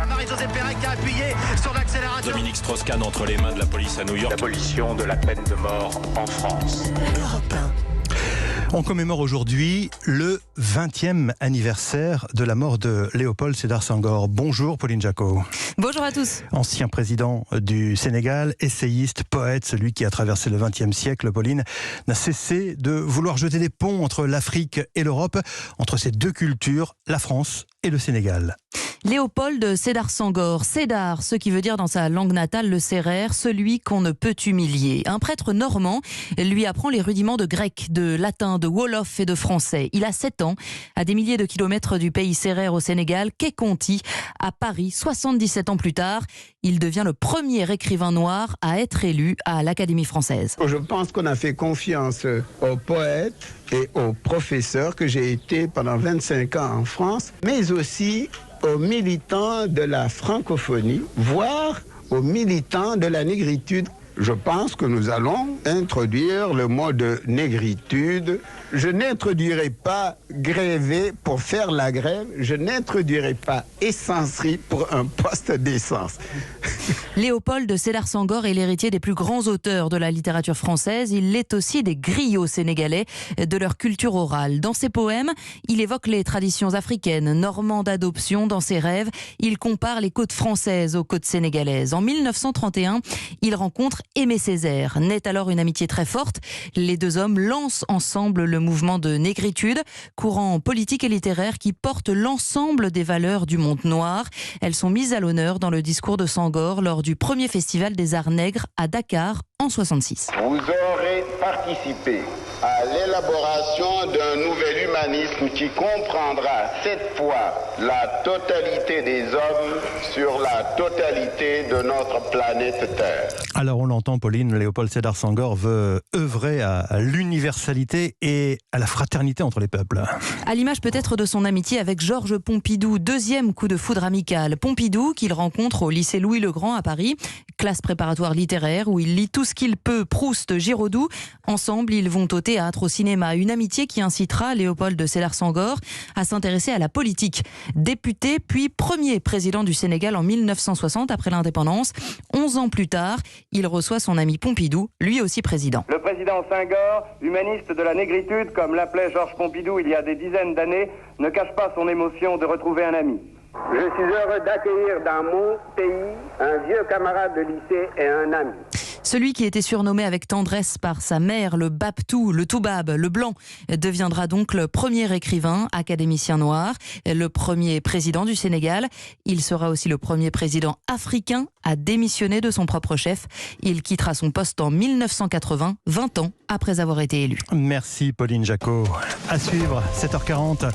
Marie-Josée Pérec qui a appuyé sur l'accélérateur. Dominique Strauss-Kahn entre les mains de la police à New York. L'abolition de la peine de mort en France. On commémore aujourd'hui le 20e anniversaire de la mort de Léopold Sédar Senghor. Bonjour Pauline Jacot. Bonjour à tous. Ancien président du Sénégal, essayiste, poète, celui qui a traversé le 20e siècle, Pauline, n'a cessé de vouloir jeter des ponts entre l'Afrique et l'Europe, entre ces deux cultures, la France et le Sénégal. Léopold Sédar Senghor, Sédar, ce qui veut dire dans sa langue natale le sérère, celui qu'on ne peut humilier. Un prêtre normand lui apprend les rudiments de grec, de latin, de wolof et de français. Il a 7 ans, à des milliers de kilomètres du pays sérère au Sénégal, qu'est Conty, à Paris, 77 ans plus tard. Il devient le premier écrivain noir à être élu à l'Académie française. Je pense qu'on a fait confiance aux poètes et aux professeurs que j'ai été pendant 25 ans en France, mais aussi aux militants de la francophonie, voire aux militants de la négritude. Je pense que nous allons introduire le mot de négritude. Je n'introduirai pas gréver pour faire la grève. Je n'introduirai pas essencerie pour un poste d'essence. Léopold Sédar Senghor est l'héritier des plus grands auteurs de la littérature française. Il l'est aussi des griots sénégalais, de leur culture orale. Dans ses poèmes, il évoque les traditions africaines, normandes d'adoption. Dans ses rêves, il compare les côtes françaises aux côtes sénégalaises. En 1931, il rencontre Aimé Césaire. Naît alors une amitié très forte. Les deux hommes lancent ensemble le mouvement de négritude, courant politique et littéraire qui porte l'ensemble des valeurs du monde noir. Elles sont mises à l'honneur dans le discours de Senghor lors du premier festival des arts nègres à Dakar en 66. Vous aurez participé à l'élaboration d'un nouvel humanisme qui comprendra cette fois la totalité des hommes sur la totalité de notre planète Terre. Alors on l'entend, Pauline, Léopold Sédar Senghor veut œuvrer à l'universalité et à la fraternité entre les peuples. À l'image peut-être de son amitié avec Georges Pompidou, deuxième coup de foudre amical. Pompidou qu'il rencontre au lycée Louis-le-Grand à Paris, classe préparatoire littéraire où il lit tout ce qu'il peut, Proust, Giraudoux. Ensemble, ils vont au théâtre, au cinéma. Une amitié qui incitera Léopold Sédar Senghor à s'intéresser à la politique. Député, puis premier président du Sénégal en 1960 après l'indépendance. 11 ans plus tard, il reçoit son ami Pompidou, lui aussi président. Le président Senghor, humaniste de la négritude, comme l'appelait Georges Pompidou il y a des dizaines d'années, ne cache pas son émotion de retrouver un ami. Je suis heureux d'accueillir dans mon pays un vieux camarade de lycée et un ami. Celui qui était surnommé avec tendresse par sa mère, le Babtou, le Toubab, le Blanc, deviendra donc le premier écrivain, académicien noir, le premier président du Sénégal. Il sera aussi le premier président africain à démissionner de son propre chef. Il quittera son poste en 1980, 20 ans après avoir été élu. Merci Pauline Jacot. À suivre, 7h40.